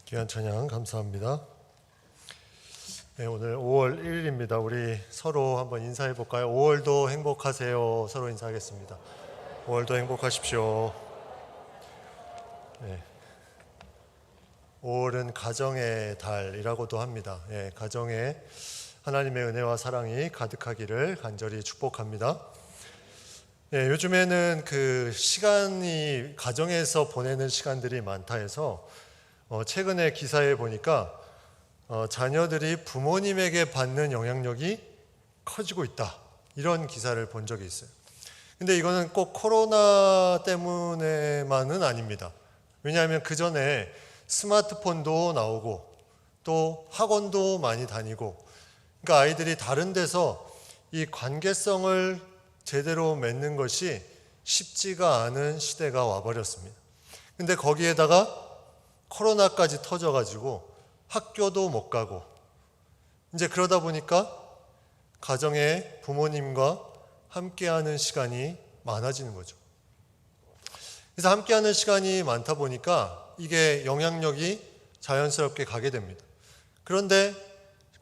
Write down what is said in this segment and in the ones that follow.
귀한 찬양 감사합니다. 네, 오늘 5월 1일입니다. 우리 서로 한번 인사해 볼까요? 5월도 행복하세요. 서로 인사하겠습니다. 5월도 행복하십시오. 네. 5월은 가정의 달이라고도 합니다. 네, 가정에 하나님의 은혜와 사랑이 가득하기를 간절히 축복합니다. 네, 요즘에는 그 시간이 가정에서 보내는 시간들이 많다 해서 최근에 기사에 보니까 자녀들이 부모님에게 받는 영향력이 커지고 있다, 이런 기사를 본 적이 있어요. 근데 이거는 꼭 코로나 때문에만은 아닙니다. 왜냐하면 그 전에 스마트폰도 나오고 또 학원도 많이 다니고, 그러니까 아이들이 다른 데서 이 관계성을 제대로 맺는 것이 쉽지가 않은 시대가 와버렸습니다. 근데 거기에다가 코로나까지 터져가지고 학교도 못 가고, 이제 그러다 보니까 가정에 부모님과 함께하는 시간이 많아지는 거죠. 그래서 함께하는 시간이 많다 보니까 이게 영향력이 자연스럽게 가게 됩니다. 그런데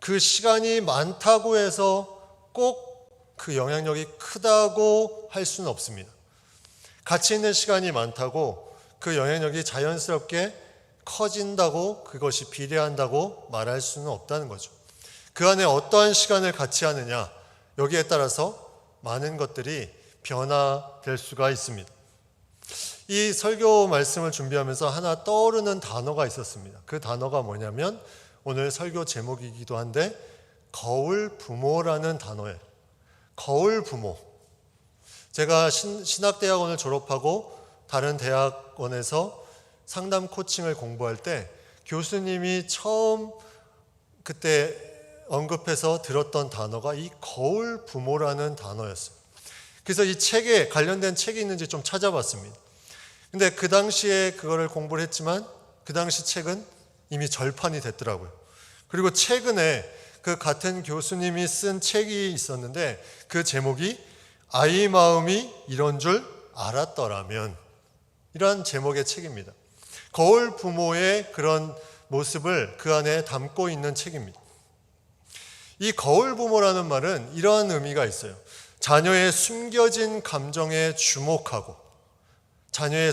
그 시간이 많다고 해서 꼭 그 영향력이 크다고 할 수는 없습니다. 같이 있는 시간이 많다고 그 영향력이 자연스럽게 커진다고, 그것이 비례한다고 말할 수는 없다는 거죠. 그 안에 어떠한 시간을 같이 하느냐, 여기에 따라서 많은 것들이 변화될 수가 있습니다. 이 설교 말씀을 준비하면서 하나 떠오르는 단어가 있었습니다. 그 단어가 뭐냐면 오늘 설교 제목이기도 한데 거울 부모라는 단어예요. 거울 부모. 제가 신학대학원을 졸업하고 다른 대학원에서 상담 코칭을 공부할 때 교수님이 처음 그때 언급해서 들었던 단어가 이 거울 부모라는 단어였어요. 그래서 이 책에 관련된 책이 있는지 좀 찾아봤습니다. 근데 그 당시에 그거를 공부를 했지만 그 당시 책은 이미 절판이 됐더라고요. 그리고 최근에 그 같은 교수님이 쓴 책이 있었는데 그 제목이 아이 마음이 이런 줄 알았더라면, 이런 제목의 책입니다. 거울 부모의 그런 모습을 그 안에 담고 있는 책입니다. 이 거울 부모라는 말은 이러한 의미가 있어요. 자녀의 숨겨진 감정에 주목하고, 자녀의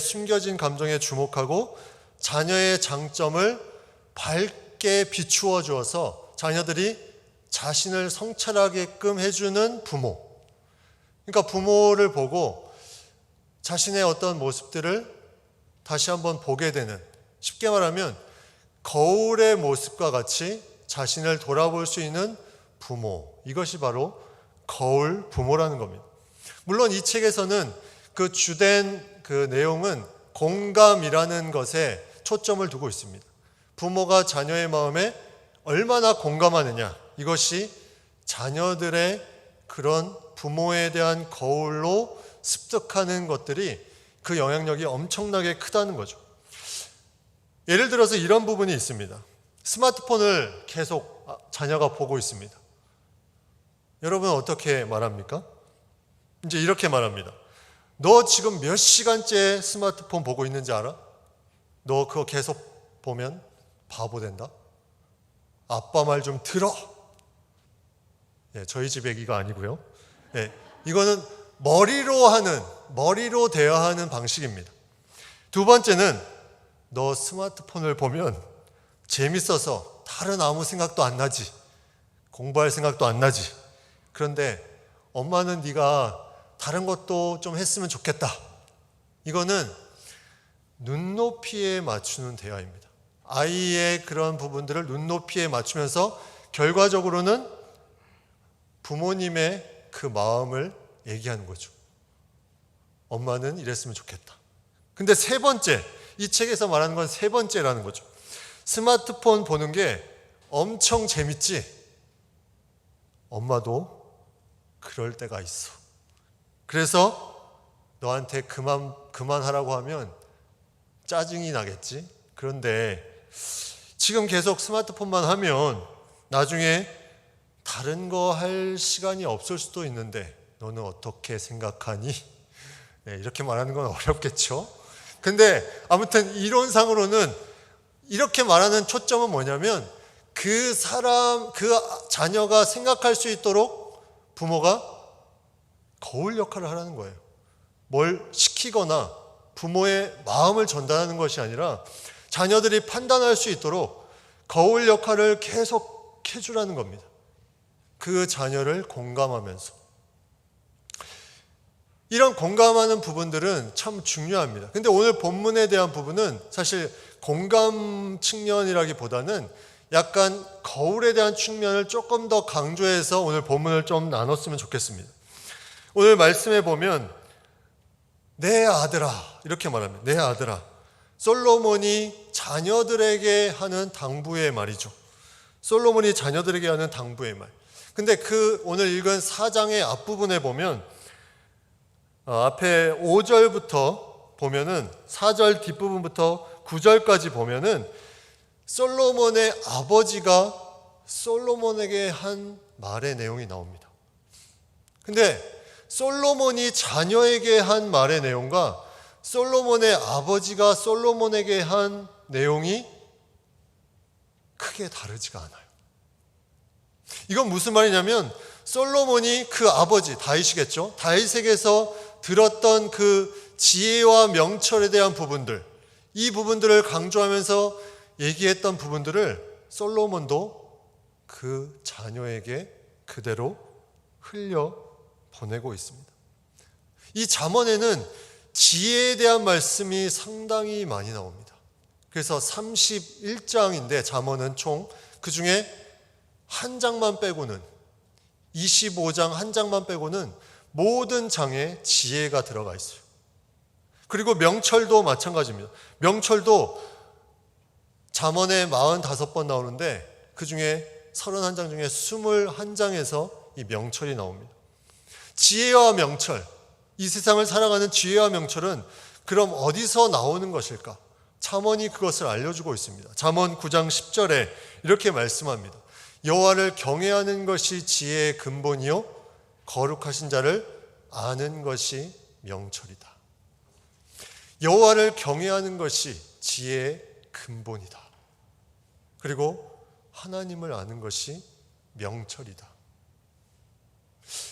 장점을 밝게 비추어 주어서 자녀들이 자신을 성찰하게끔 해주는 부모. 그러니까 부모를 보고 자신의 어떤 모습들을 다시 한번 보게 되는, 쉽게 말하면 거울의 모습과 같이 자신을 돌아볼 수 있는 부모, 이것이 바로 거울 부모라는 겁니다. 물론 이 책에서는 그 주된 그 내용은 공감이라는 것에 초점을 두고 있습니다. 부모가 자녀의 마음에 얼마나 공감하느냐, 이것이 자녀들의 그런 부모에 대한 거울로 습득하는 것들이 그 영향력이 엄청나게 크다는 거죠. 예를 들어서 이런 부분이 있습니다. 스마트폰을 계속 자녀가 보고 있습니다. 여러분 어떻게 말합니까? 이제 이렇게 말합니다. 너 지금 몇 시간째 스마트폰 보고 있는지 알아? 너 그거 계속 보면 바보 된다. 아빠 말 좀 들어. 네, 저희 집 얘기가 아니고요. 네, 이거는 머리로 대화하는 방식입니다. 두 번째는 너 스마트폰을 보면 재밌어서 다른 아무 생각도 안 나지. 공부할 생각도 안 나지. 그런데 엄마는 네가 다른 것도 좀 했으면 좋겠다. 이거는 눈높이에 맞추는 대화입니다. 아이의 그런 부분들을 눈높이에 맞추면서 결과적으로는 부모님의 그 마음을 얘기하는 거죠. 엄마는 이랬으면 좋겠다. 근데 세 번째, 이 책에서 말하는 건 세 번째라는 거죠. 스마트폰 보는 게 엄청 재밌지? 엄마도 그럴 때가 있어. 그래서 너한테 그만하라고 하면 짜증이 나겠지? 그런데 지금 계속 스마트폰만 하면 나중에 다른 거 할 시간이 없을 수도 있는데 너는 어떻게 생각하니? 네, 이렇게 말하는 건 어렵겠죠? 근데 아무튼 이론상으로는 이렇게 말하는 초점은 뭐냐면 그 자녀가 생각할 수 있도록 부모가 거울 역할을 하라는 거예요. 뭘 시키거나 부모의 마음을 전달하는 것이 아니라 자녀들이 판단할 수 있도록 거울 역할을 계속 해주라는 겁니다. 그 자녀를 공감하면서. 이런 공감하는 부분들은 참 중요합니다. 근데 오늘 본문에 대한 부분은 사실 공감 측면이라기보다는 약간 거울에 대한 측면을 조금 더 강조해서 오늘 본문을 좀 나눴으면 좋겠습니다. 오늘 말씀에 보면 내 아들아 이렇게 말합니다. 내 아들아. 솔로몬이 자녀들에게 하는 당부의 말이죠. 솔로몬이 자녀들에게 하는 당부의 말. 근데 오늘 읽은 4장의 앞부분에 보면 앞에 5절부터 보면은 4절 뒷부분부터 9절까지 보면은 솔로몬의 아버지가 솔로몬에게 한 말의 내용이 나옵니다. 근데 솔로몬이 자녀에게 한 말의 내용과 솔로몬의 아버지가 솔로몬에게 한 내용이 크게 다르지가 않아요. 이건 무슨 말이냐면 솔로몬이 그 아버지 다윗이겠죠. 다윗에게서 들었던 그 지혜와 명철에 대한 부분들, 이 부분들을 강조하면서 얘기했던 부분들을 솔로몬도 그 자녀에게 그대로 흘려 보내고 있습니다. 이 잠언에는 지혜에 대한 말씀이 상당히 많이 나옵니다. 그래서 31장인데 잠언은 총 그중에 한 장만 빼고는 25장 한 장만 빼고는 모든 장에 지혜가 들어가 있어요. 그리고 명철도 마찬가지입니다. 명철도 잠언에 45번 나오는데 그중에 31장 중에 21장에서 이 명철이 나옵니다. 지혜와 명철, 이 세상을 살아가는 지혜와 명철은 그럼 어디서 나오는 것일까? 잠언이 그것을 알려주고 있습니다. 잠언 9장 10절에 이렇게 말씀합니다. 여호와를 경외하는 것이 지혜의 근본이요 거룩하신 자를 아는 것이 명철이다. 여호와를 경외하는 것이 지혜의 근본이다. 그리고 하나님을 아는 것이 명철이다.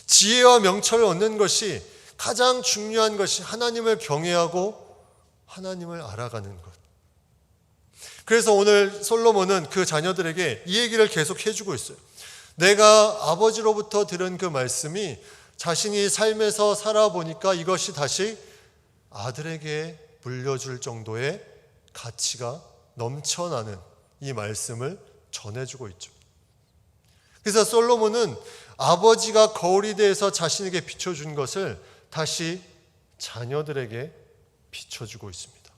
지혜와 명철을 얻는 것이 가장 중요한 것이 하나님을 경외하고 하나님을 알아가는 것. 그래서 오늘 솔로몬은 그 자녀들에게 이 얘기를 계속 해주고 있어요. 내가 아버지로부터 들은 그 말씀이 자신이 삶에서 살아보니까 이것이 다시 아들에게 물려줄 정도의 가치가 넘쳐나는 이 말씀을 전해주고 있죠. 그래서 솔로몬은 아버지가 거울이 되어서 자신에게 비춰준 것을 다시 자녀들에게 비춰주고 있습니다.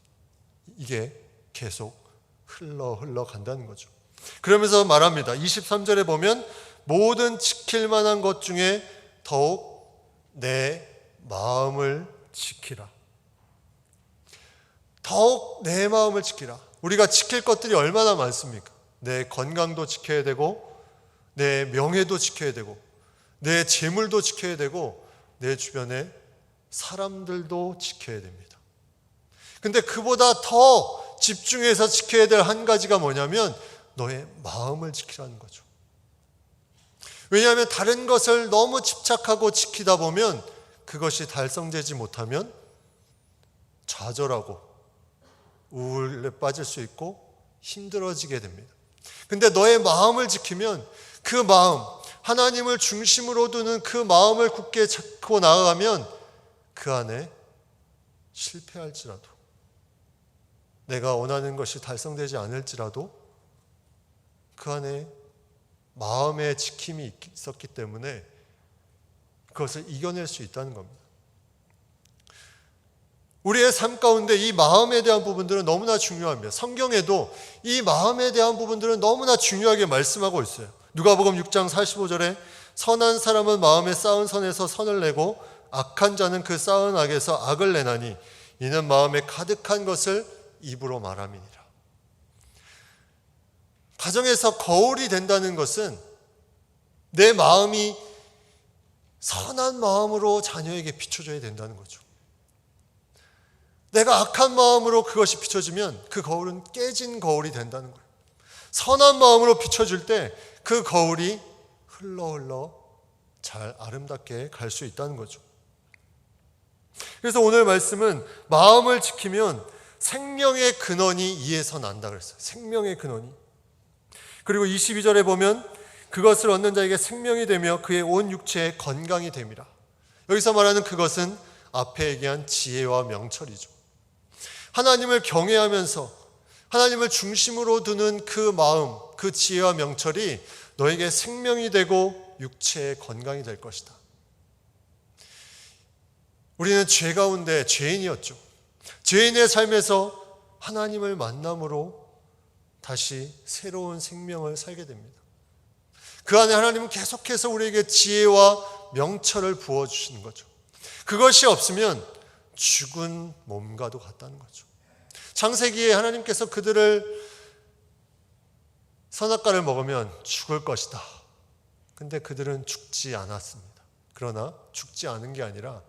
이게 계속 흘러 간다는 거죠. 그러면서 말합니다. 23절에 보면 모든 지킬 만한 것 중에 더욱 내 마음을 지키라. 더욱 내 마음을 지키라. 우리가 지킬 것들이 얼마나 많습니까? 내 건강도 지켜야 되고 내 명예도 지켜야 되고 내 재물도 지켜야 되고 내 주변의 사람들도 지켜야 됩니다. 근데 그보다 더 집중해서 지켜야 될 한 가지가 뭐냐면 너의 마음을 지키라는 거죠. 왜냐하면 다른 것을 너무 집착하고 지키다 보면 그것이 달성되지 못하면 좌절하고 우울에 빠질 수 있고 힘들어지게 됩니다. 근데 너의 마음을 지키면 그 마음, 하나님을 중심으로 두는 그 마음을 굳게 잡고 나아가면 그 안에 실패할지라도 내가 원하는 것이 달성되지 않을지라도 그 안에 마음의 지킴이 있었기 때문에 그것을 이겨낼 수 있다는 겁니다. 우리의 삶 가운데 이 마음에 대한 부분들은 너무나 중요합니다. 성경에도 이 마음에 대한 부분들은 너무나 중요하게 말씀하고 있어요. 누가복음 6장 45절에 선한 사람은 마음에 쌓은 선에서 선을 내고 악한 자는 그 쌓은 악에서 악을 내나니 이는 마음에 가득한 것을 입으로 말함이니라. 가정에서 거울이 된다는 것은 내 마음이 선한 마음으로 자녀에게 비춰줘야 된다는 거죠. 내가 악한 마음으로 그것이 비춰지면 그 거울은 깨진 거울이 된다는 거예요. 선한 마음으로 비춰줄 때 그 거울이 흘러 잘 아름답게 갈 수 있다는 거죠. 그래서 오늘 말씀은 마음을 지키면 생명의 근원이 이에서 난다 그랬어요. 생명의 근원이. 그리고 22절에 보면 그것을 얻는 자에게 생명이 되며 그의 온 육체에 건강이 됨이라. 여기서 말하는 그것은 앞에 얘기한 지혜와 명철이죠. 하나님을 경외하면서 하나님을 중심으로 두는 그 마음, 그 지혜와 명철이 너에게 생명이 되고 육체의 건강이 될 것이다. 우리는 죄 가운데 죄인이었죠. 죄인의 삶에서 하나님을 만남으로 다시 새로운 생명을 살게 됩니다. 그 안에 하나님은 계속해서 우리에게 지혜와 명철을 부어주시는 거죠. 그것이 없으면 죽은 몸과도 같다는 거죠. 창세기에 하나님께서 그들을 선악과를 먹으면 죽을 것이다. 근데 그들은 죽지 않았습니다. 그러나 죽지 않은 게 아니라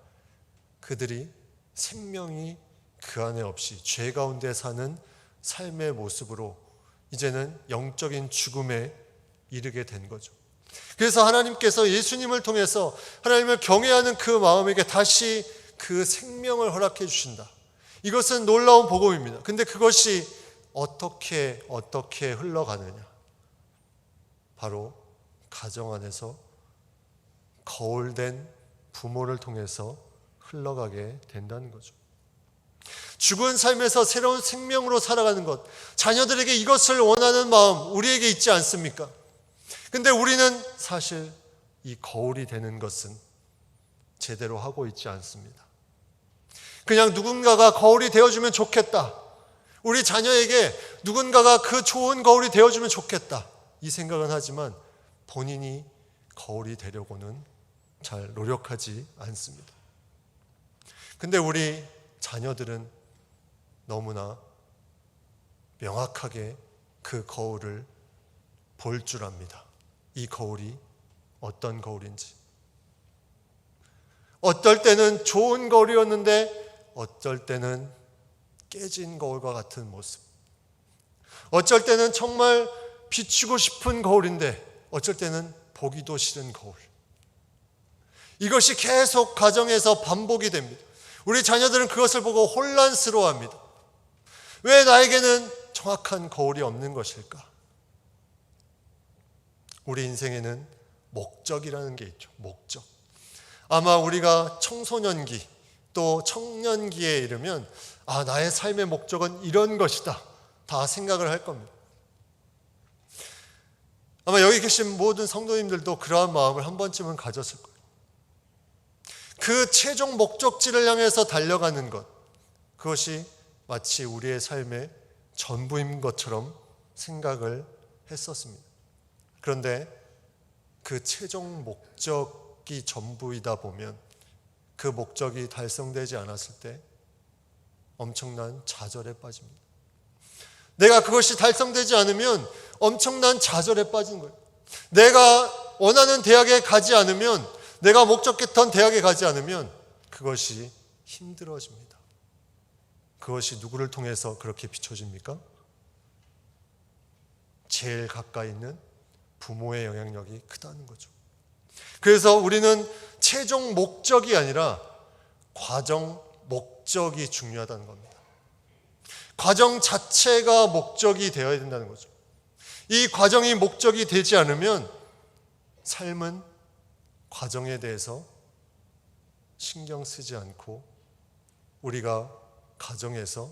그들이 생명이 그 안에 없이 죄 가운데 사는 삶의 모습으로 이제는 영적인 죽음에 이르게 된 거죠. 그래서 하나님께서 예수님을 통해서 하나님을 경외하는 그 마음에게 다시 그 생명을 허락해 주신다. 이것은 놀라운 복음입니다. 근데 그것이 어떻게 흘러가느냐? 바로 가정 안에서 거울된 부모를 통해서 흘러가게 된다는 거죠. 죽은 삶에서 새로운 생명으로 살아가는 것, 자녀들에게 이것을 원하는 마음 우리에게 있지 않습니까? 근데 우리는 사실 이 거울이 되는 것은 제대로 하고 있지 않습니다. 그냥 누군가가 거울이 되어주면 좋겠다. 우리 자녀에게 누군가가 그 좋은 거울이 되어주면 좋겠다. 이 생각은 하지만 본인이 거울이 되려고는 잘 노력하지 않습니다. 근데 우리 자녀들은 너무나 명확하게 그 거울을 볼 줄 압니다. 이 거울이 어떤 거울인지. 어떨 때는 좋은 거울이었는데 어쩔 때는 깨진 거울과 같은 모습. 어쩔 때는 정말 비추고 싶은 거울인데 어쩔 때는 보기도 싫은 거울. 이것이 계속 가정에서 반복이 됩니다. 우리 자녀들은 그것을 보고 혼란스러워합니다. 왜 나에게는 정확한 거울이 없는 것일까? 우리 인생에는 목적이라는 게 있죠. 목적. 아마 우리가 청소년기 또 청년기에 이르면 나의 삶의 목적은 이런 것이다. 다 생각을 할 겁니다. 아마 여기 계신 모든 성도님들도 그러한 마음을 한 번쯤은 가졌을 거예요. 그 최종 목적지를 향해서 달려가는 것, 그것이 마치 우리의 삶의 전부인 것처럼 생각을 했었습니다. 그런데 그 최종 목적이 전부이다 보면 그 목적이 달성되지 않았을 때 엄청난 좌절에 빠집니다. 내가 그것이 달성되지 않으면 엄청난 좌절에 빠지는 거예요. 내가 원하는 대학에 가지 않으면, 내가 목적했던 대학에 가지 않으면 그것이 힘들어집니다. 그것이 누구를 통해서 그렇게 비춰집니까? 제일 가까이 있는 부모의 영향력이 크다는 거죠. 그래서 우리는 최종 목적이 아니라 과정 목적이 중요하다는 겁니다. 과정 자체가 목적이 되어야 된다는 거죠. 이 과정이 목적이 되지 않으면 삶은 과정에 대해서 신경 쓰지 않고 우리가 가정에서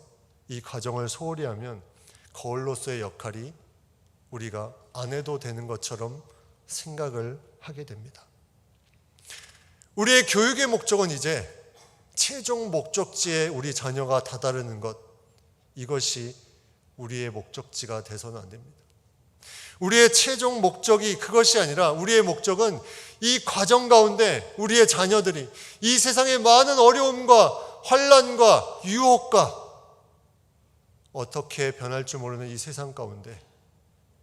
이 과정을 소홀히 하면 거울로서의 역할이 우리가 안 해도 되는 것처럼 생각을 하게 됩니다. 우리의 교육의 목적은 이제 최종 목적지에 우리 자녀가 다다르는 것, 이것이 우리의 목적지가 돼서는 안 됩니다. 우리의 최종 목적이 그것이 아니라 우리의 목적은 이 과정 가운데 우리의 자녀들이 이 세상의 많은 어려움과 환난과 유혹과 어떻게 변할 줄 모르는 이 세상 가운데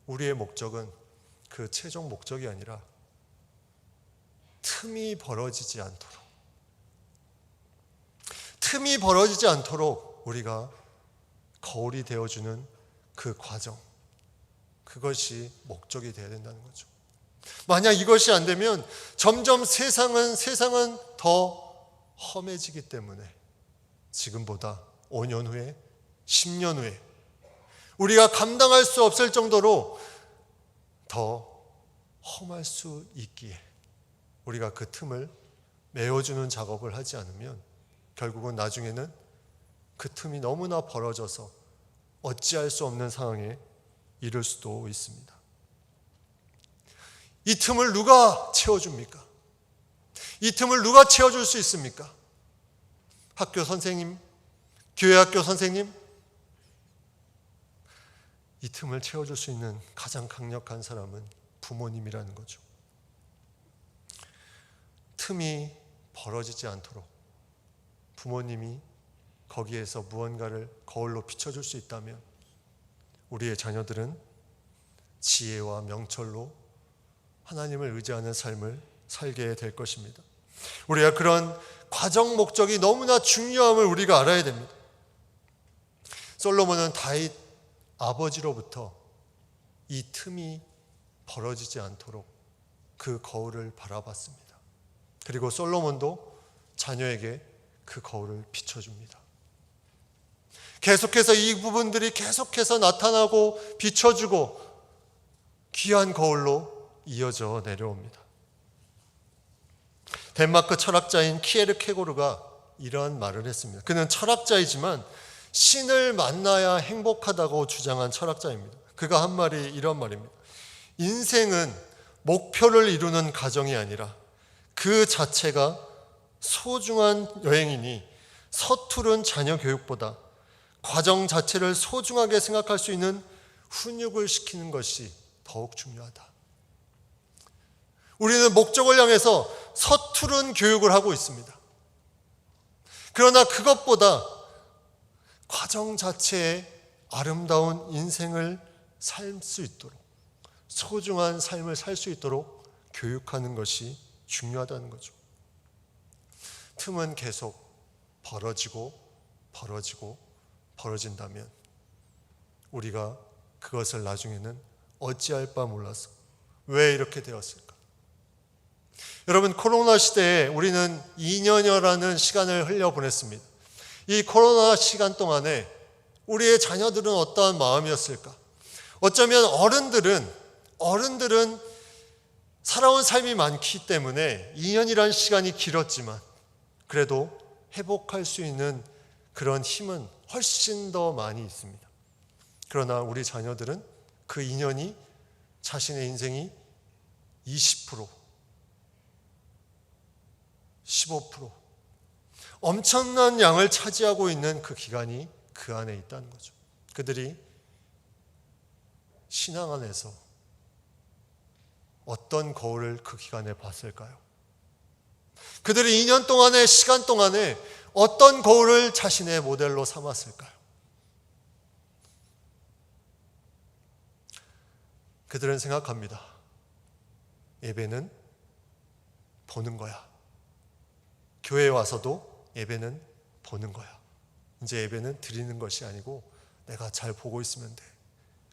우리의 목적은 그 최종 목적이 아니라 틈이 벌어지지 않도록 우리가 거울이 되어주는 그 과정, 그것이 목적이 되어야 된다는 거죠. 만약 이것이 안 되면 점점 세상은 더 험해지기 때문에 지금보다 5년 후에, 10년 후에 우리가 감당할 수 없을 정도로 더 험할 수 있기에 우리가 그 틈을 메워주는 작업을 하지 않으면 결국은 나중에는 그 틈이 너무나 벌어져서 어찌할 수 없는 상황에 이를 수도 있습니다. 이 틈을 누가 채워줍니까? 이 틈을 누가 채워줄 수 있습니까? 학교 선생님, 교회 학교 선생님, 이 틈을 채워줄 수 있는 가장 강력한 사람은 부모님이라는 거죠. 틈이 벌어지지 않도록 부모님이 거기에서 무언가를 거울로 비춰줄 수 있다면 우리의 자녀들은 지혜와 명철로 하나님을 의지하는 삶을 살게 될 것입니다. 우리가 그런 과정 목적이 너무나 중요함을 우리가 알아야 됩니다. 솔로몬은 다윗 아버지로부터 이 틈이 벌어지지 않도록 그 거울을 바라봤습니다. 그리고 솔로몬도 자녀에게 그 거울을 비춰줍니다. 계속해서 이 부분들이 계속해서 나타나고 비춰주고 귀한 거울로 이어져 내려옵니다. 덴마크 철학자인 키에르 케고르가 이러한 말을 했습니다. 그는 철학자이지만 신을 만나야 행복하다고 주장한 철학자입니다. 그가 한 말이 이런 말입니다. 인생은 목표를 이루는 과정이 아니라 그 자체가 소중한 여행이니 서투른 자녀 교육보다 과정 자체를 소중하게 생각할 수 있는 훈육을 시키는 것이 더욱 중요하다. 우리는 목적을 향해서 서투른 교육을 하고 있습니다. 그러나 그것보다 과정 자체의 아름다운 인생을 살 수 있도록, 소중한 삶을 살 수 있도록 교육하는 것이 중요하다는 거죠. 틈은 계속 벌어진다면 우리가 그것을 나중에는 어찌할 바 몰라서 왜 이렇게 되었을까? 여러분, 코로나 시대에 우리는 2년여라는 시간을 흘려보냈습니다. 이 코로나 시간 동안에 우리의 자녀들은 어떠한 마음이었을까? 어쩌면 어른들은 살아온 삶이 많기 때문에 2년이라는 시간이 길었지만 그래도 회복할 수 있는 그런 힘은 훨씬 더 많이 있습니다. 그러나 우리 자녀들은 그 2년이 자신의 인생이 20%, 15% 엄청난 양을 차지하고 있는 그 기간이 그 안에 있다는 거죠. 그들이 신앙 안에서 어떤 거울을 그 기간에 봤을까요? 그들이 2년 동안의 시간 동안에 어떤 거울을 자신의 모델로 삼았을까요? 그들은 생각합니다. 예배는 보는 거야. 교회에 와서도 예배는 보는 거야. 이제 예배는 드리는 것이 아니고 내가 잘 보고 있으면 돼.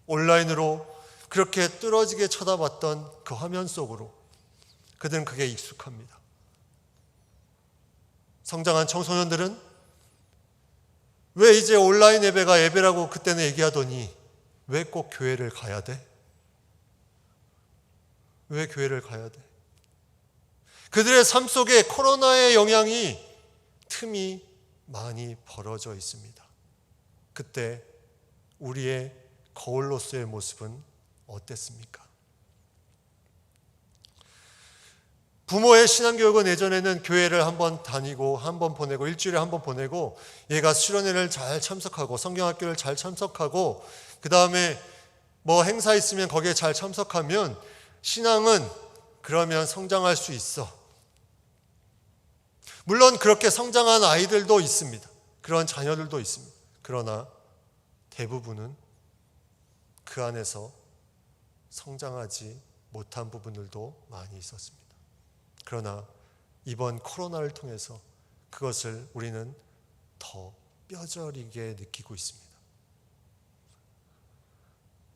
온라인으로 그렇게 뚫어지게 쳐다봤던 그 화면 속으로 그들은 그게 익숙합니다. 성장한 청소년들은 왜 이제 온라인 예배가 예배라고 그때는 얘기하더니 왜 꼭 교회를 가야 돼? 왜 교회를 가야 돼? 그들의 삶 속에 코로나의 영향이 틈이 많이 벌어져 있습니다. 그때 우리의 거울로서의 모습은 어땠습니까? 부모의 신앙교육은 예전에는 교회를 한번 다니고 한번 보내고 일주일에 한번 보내고 얘가 수련회를 잘 참석하고 성경학교를 잘 참석하고 그 다음에 뭐 행사 있으면 거기에 잘 참석하면 신앙은 그러면 성장할 수 있어. 물론 그렇게 성장한 아이들도 있습니다. 그런 자녀들도 있습니다. 그러나 대부분은 그 안에서 성장하지 못한 부분들도 많이 있었습니다. 그러나 이번 코로나를 통해서 그것을 우리는 더 뼈저리게 느끼고 있습니다.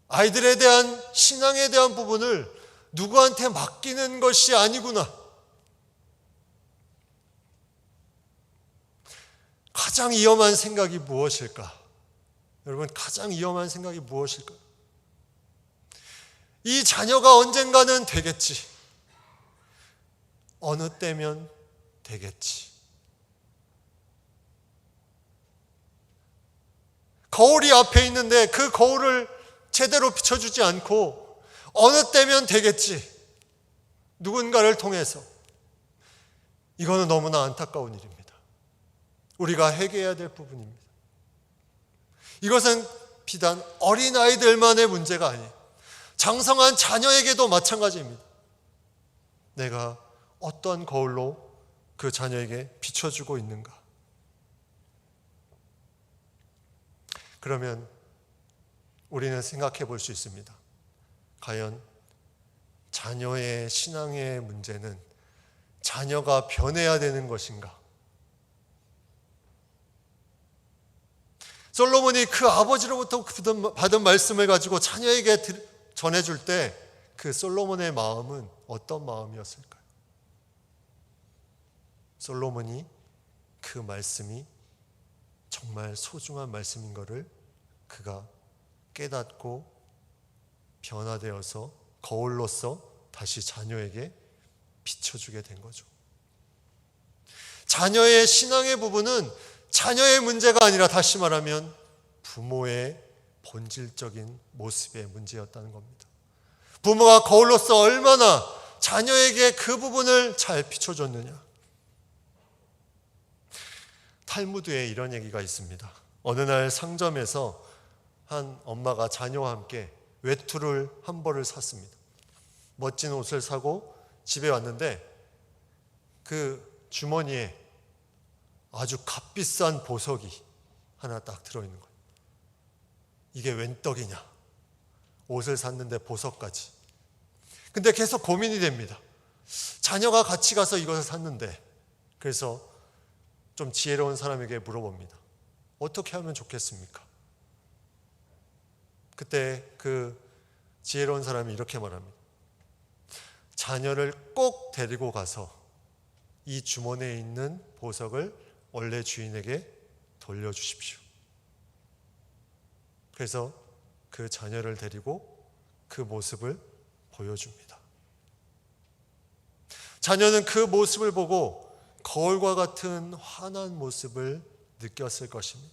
아이들에 대한 신앙에 대한 부분을 누구한테 맡기는 것이 아니구나. 가장 위험한 생각이 무엇일까? 여러분, 가장 위험한 생각이 무엇일까? 이 자녀가 언젠가는 되겠지. 어느 때면 되겠지. 거울이 앞에 있는데 그 거울을 제대로 비춰주지 않고 어느 때면 되겠지. 누군가를 통해서. 이거는 너무나 안타까운 일입니다. 우리가 회개해야 될 부분입니다. 이것은 비단 어린아이들만의 문제가 아니에요. 장성한 자녀에게도 마찬가지입니다. 내가 어떤 거울로 그 자녀에게 비춰주고 있는가? 그러면 우리는 생각해 볼 수 있습니다. 과연 자녀의 신앙의 문제는 자녀가 변해야 되는 것인가? 솔로몬이 그 아버지로부터 받은 말씀을 가지고 자녀에게 전해줄 때 그 솔로몬의 마음은 어떤 마음이었을까요? 솔로몬이 그 말씀이 정말 소중한 말씀인 것을 그가 깨닫고 변화되어서 거울로서 다시 자녀에게 비춰주게 된 거죠. 자녀의 신앙의 부분은 자녀의 문제가 아니라 다시 말하면 부모의 본질적인 모습의 문제였다는 겁니다. 부모가 거울로서 얼마나 자녀에게 그 부분을 잘 비춰줬느냐. 탈무드에 이런 얘기가 있습니다. 어느 날 상점에서 한 엄마가 자녀와 함께 외투를 한 벌을 샀습니다. 멋진 옷을 사고 집에 왔는데 그 주머니에 아주 값비싼 보석이 하나 딱 들어있는 거예요. 이게 웬 떡이냐. 옷을 샀는데 보석까지. 근데 계속 고민이 됩니다. 자녀가 같이 가서 이것을 샀는데, 그래서 좀 지혜로운 사람에게 물어봅니다. 어떻게 하면 좋겠습니까? 그때 그 지혜로운 사람이 이렇게 말합니다. 자녀를 꼭 데리고 가서 이 주머니에 있는 보석을 원래 주인에게 돌려주십시오. 그래서 그 자녀를 데리고 그 모습을 보여줍니다. 자녀는 그 모습을 보고 거울과 같은 환한 모습을 느꼈을 것입니다.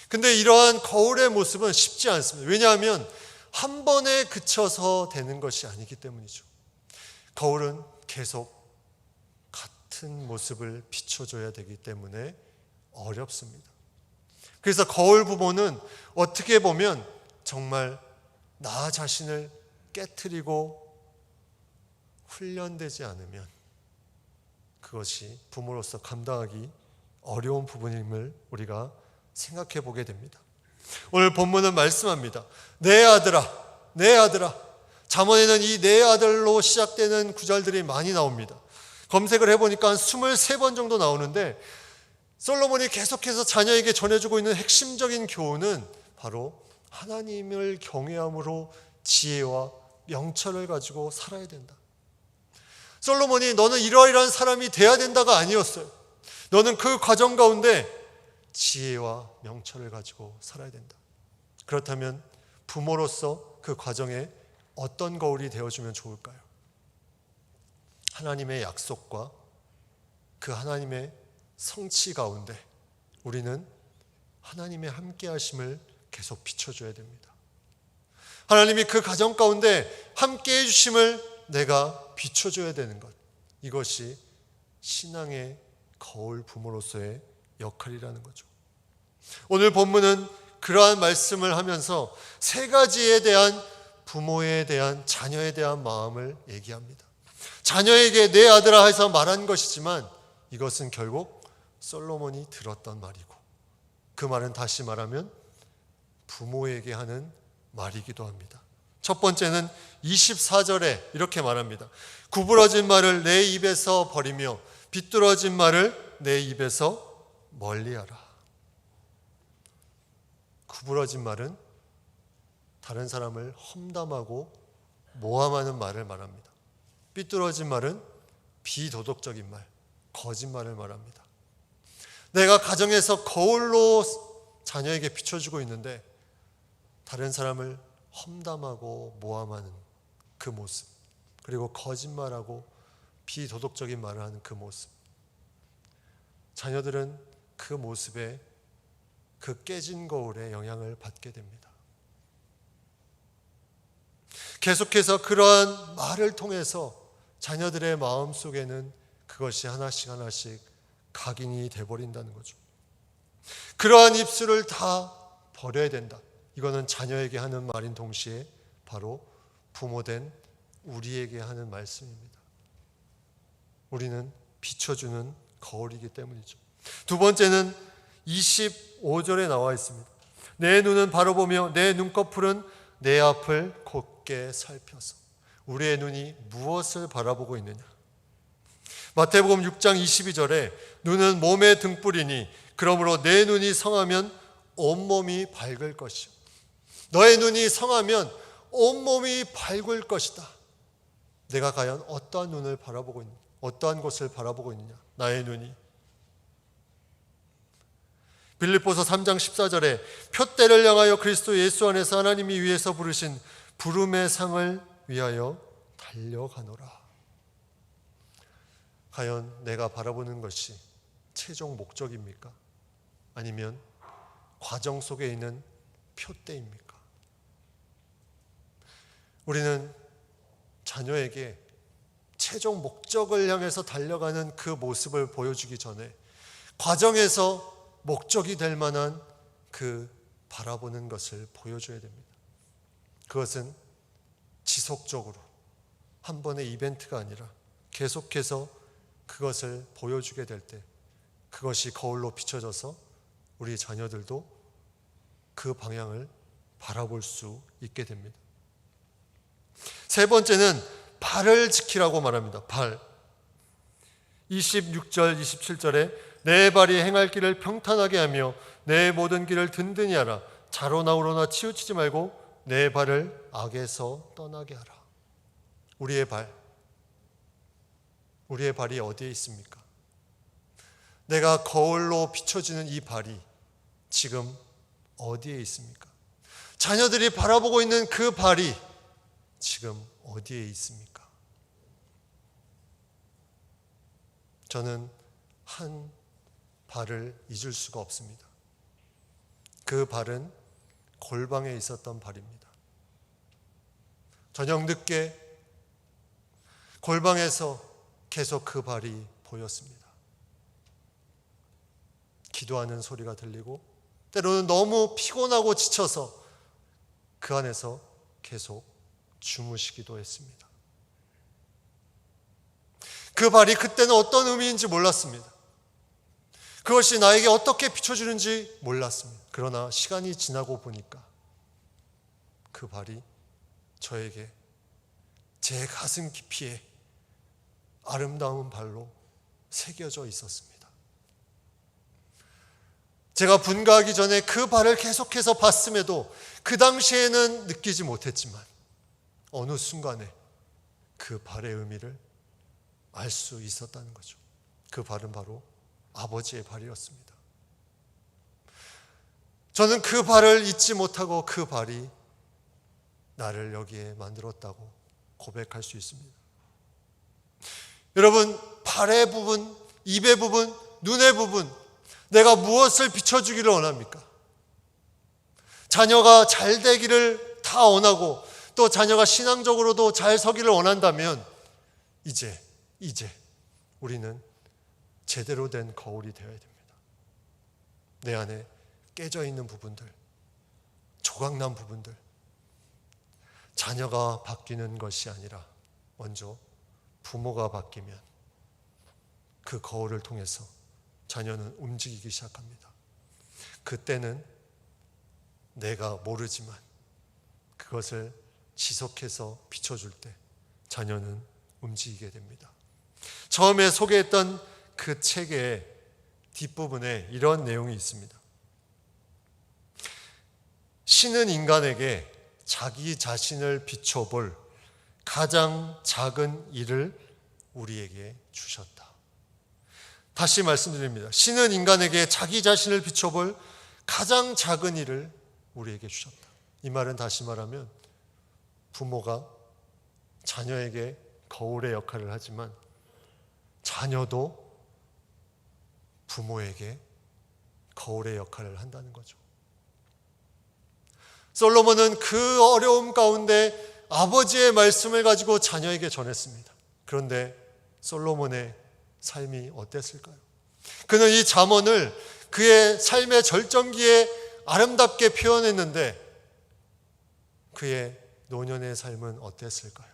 근데 이러한 거울의 모습은 쉽지 않습니다. 왜냐하면 한 번에 그쳐서 되는 것이 아니기 때문이죠. 거울은 계속 같은 모습을 비춰줘야 되기 때문에 어렵습니다. 그래서 거울 부모는 어떻게 보면 정말 나 자신을 깨트리고 훈련되지 않으면 그것이 부모로서 감당하기 어려운 부분임을 우리가 생각해 보게 됩니다. 오늘 본문은 말씀합니다. 내 아들아, 내 아들아. 잠언에는 이 내 아들로 시작되는 구절들이 많이 나옵니다. 검색을 해보니까 한 23번 정도 나오는데 솔로몬이 계속해서 자녀에게 전해주고 있는 핵심적인 교훈은 바로 하나님을 경외함으로 지혜와 명철을 가지고 살아야 된다. 솔로몬이 너는 이러이러한 사람이 돼야 된다가 아니었어요. 너는 그 과정 가운데 지혜와 명철을 가지고 살아야 된다. 그렇다면 부모로서 그 과정에 어떤 거울이 되어주면 좋을까요? 하나님의 약속과 그 하나님의 성취 가운데 우리는 하나님의 함께 하심을 계속 비춰줘야 됩니다. 하나님이 그 가정 가운데 함께 해주심을 내가 비춰줘야 되는 것. 이것이 신앙의 거울 부모로서의 역할이라는 거죠. 오늘 본문은 그러한 말씀을 하면서 세 가지에 대한 부모에 대한 자녀에 대한 마음을 얘기합니다. 자녀에게 내 아들아 해서 말한 것이지만 이것은 결국 솔로몬이 들었던 말이고 그 말은 다시 말하면 부모에게 하는 말이기도 합니다. 첫 번째는 24절에 이렇게 말합니다. 구부러진 말을 내 입에서 버리며 비뚤어진 말을 내 입에서 멀리하라. 구부러진 말은 다른 사람을 험담하고 모함하는 말을 말합니다. 삐뚤어진 말은 비도덕적인 말, 거짓말을 말합니다. 내가 가정에서 거울로 자녀에게 비춰주고 있는데 다른 사람을 험담하고 모함하는 그 모습, 그리고 거짓말하고 비도덕적인 말을 하는 그 모습, 자녀들은 그 모습에, 그 깨진 거울에 영향을 받게 됩니다. 계속해서 그러한 말을 통해서 자녀들의 마음속에는 그것이 하나씩 하나씩 각인이 돼버린다는 거죠. 그러한 입술을 다 버려야 된다. 이거는 자녀에게 하는 말인 동시에 바로 부모된 우리에게 하는 말씀입니다. 우리는 비춰주는 거울이기 때문이죠. 두 번째는 25절에 나와 있습니다. 내 눈은 바로 보며 내 눈꺼풀은 내 앞을 곧게 살펴서. 우리의 눈이 무엇을 바라보고 있느냐? 마태복음 6장 22절에 눈은 몸의 등불이니 그러므로 내 눈이 성하면 온몸이 밝을 것이요. 너의 눈이 성하면 온몸이 밝을 것이다. 내가 과연 어떠한 눈을 바라보고 있느냐? 어떠한 곳을 바라보고 있느냐? 나의 눈이. 빌립보서 3장 14절에 표대를 향하여 그리스도 예수 안에서 하나님이 위에서 부르신 부름의 상을 위하여 달려가노라. 과연 내가 바라보는 것이 최종 목적입니까? 아니면 과정 속에 있는 표대입니까? 우리는 자녀에게 최종 목적을 향해서 달려가는 그 모습을 보여주기 전에 과정에서 목적이 될 만한 그 바라보는 것을 보여줘야 됩니다. 그것은 지속적으로 한 번의 이벤트가 아니라 계속해서 그것을 보여주게 될 때 그것이 거울로 비춰져서 우리 자녀들도 그 방향을 바라볼 수 있게 됩니다. 세 번째는 발을 지키라고 말합니다. 발. 26절, 27절에 내 발이 행할 길을 평탄하게 하며 내 모든 길을 든든히 하라. 좌로나 우로나 치우치지 말고 내 발을 악에서 떠나게 하라. 우리의 발이 어디에 있습니까? 내가 거울로 비춰지는 이 발이 지금 어디에 있습니까? 자녀들이 바라보고 있는 그 발이 지금 어디에 있습니까? 저는 한 발을 잊을 수가 없습니다. 그 발은 골방에 있었던 발입니다. 저녁 늦게 골방에서 계속 그 발이 보였습니다. 기도하는 소리가 들리고 때로는 너무 피곤하고 지쳐서 그 안에서 계속 주무시기도 했습니다. 그 발이 그때는 어떤 의미인지 몰랐습니다. 그것이 나에게 어떻게 비춰주는지 몰랐습니다. 그러나 시간이 지나고 보니까 그 발이 저에게 제 가슴 깊이에 아름다운 발로 새겨져 있었습니다. 제가 분가하기 전에 그 발을 계속해서 봤음에도 그 당시에는 느끼지 못했지만 어느 순간에 그 발의 의미를 알 수 있었다는 거죠. 그 발은 바로 아버지의 발이었습니다. 저는 그 발을 잊지 못하고 그 발이 나를 여기에 만들었다고 고백할 수 있습니다. 여러분, 발의 부분, 입의 부분, 눈의 부분, 내가 무엇을 비춰주기를 원합니까? 자녀가 잘 되기를 다 원하고 또 자녀가 신앙적으로도 잘 서기를 원한다면 이제 우리는 제대로 된 거울이 되어야 됩니다. 내 안에 깨져 있는 부분들, 조각난 부분들, 자녀가 바뀌는 것이 아니라 먼저 부모가 바뀌면 그 거울을 통해서 자녀는 움직이기 시작합니다. 그때는 내가 모르지만 그것을 지속해서 비춰줄 때 자녀는 움직이게 됩니다. 처음에 소개했던 그 책에 뒷부분에 이런 내용이 있습니다. 신은 인간에게 자기 자신을 비춰볼 가장 작은 일을 우리에게 주셨다. 다시 말씀드립니다. 신은 인간에게 자기 자신을 비춰볼 가장 작은 일을 우리에게 주셨다. 이 말은 다시 말하면 부모가 자녀에게 거울의 역할을 하지만 자녀도 부모에게 거울의 역할을 한다는 거죠. 솔로몬은 그 어려움 가운데 아버지의 말씀을 가지고 자녀에게 전했습니다. 그런데 솔로몬의 삶이 어땠을까요? 그는 이 잠언을 그의 삶의 절정기에 아름답게 표현했는데 그의 노년의 삶은 어땠을까요?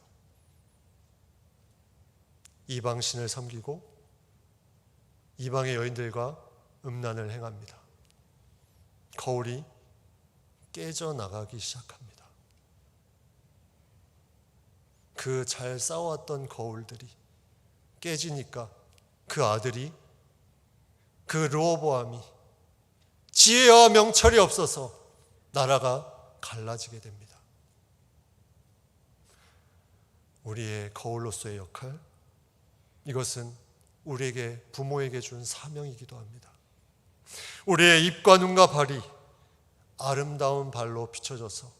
이방신을 섬기고 이방의 여인들과 음란을 행합니다. 거울이 깨져나가기 시작합니다. 그 잘 쌓아왔던 거울들이 깨지니까 그 아들이, 그 르호보암이 지혜와 명철이 없어서 나라가 갈라지게 됩니다. 우리의 거울로서의 역할, 이것은 우리에게, 부모에게 준 사명이기도 합니다. 우리의 입과 눈과 발이 아름다운 발로 비춰져서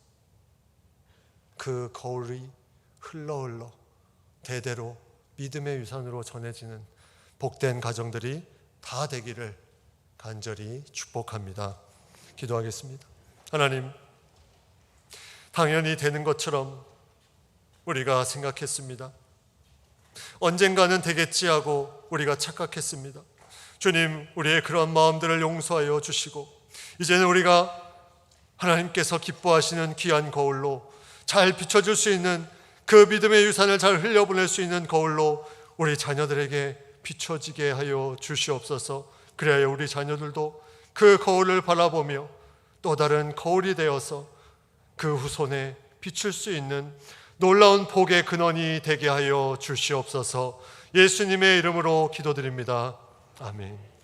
그 거울이 흘러 대대로 믿음의 유산으로 전해지는 복된 가정들이 다 되기를 간절히 축복합니다. 기도하겠습니다. 하나님, 당연히 되는 것처럼 우리가 생각했습니다. 언젠가는 되겠지 하고 우리가 착각했습니다. 주님, 우리의 그런 마음들을 용서하여 주시고 이제는 우리가 하나님께서 기뻐하시는 귀한 거울로 잘 비춰줄 수 있는, 그 믿음의 유산을 잘 흘려보낼 수 있는 거울로 우리 자녀들에게 비춰지게 하여 주시옵소서. 그래야 우리 자녀들도 그 거울을 바라보며 또 다른 거울이 되어서 그 후손에 비출 수 있는 놀라운 복의 근원이 되게 하여 주시옵소서. 예수님의 이름으로 기도드립니다. 아멘.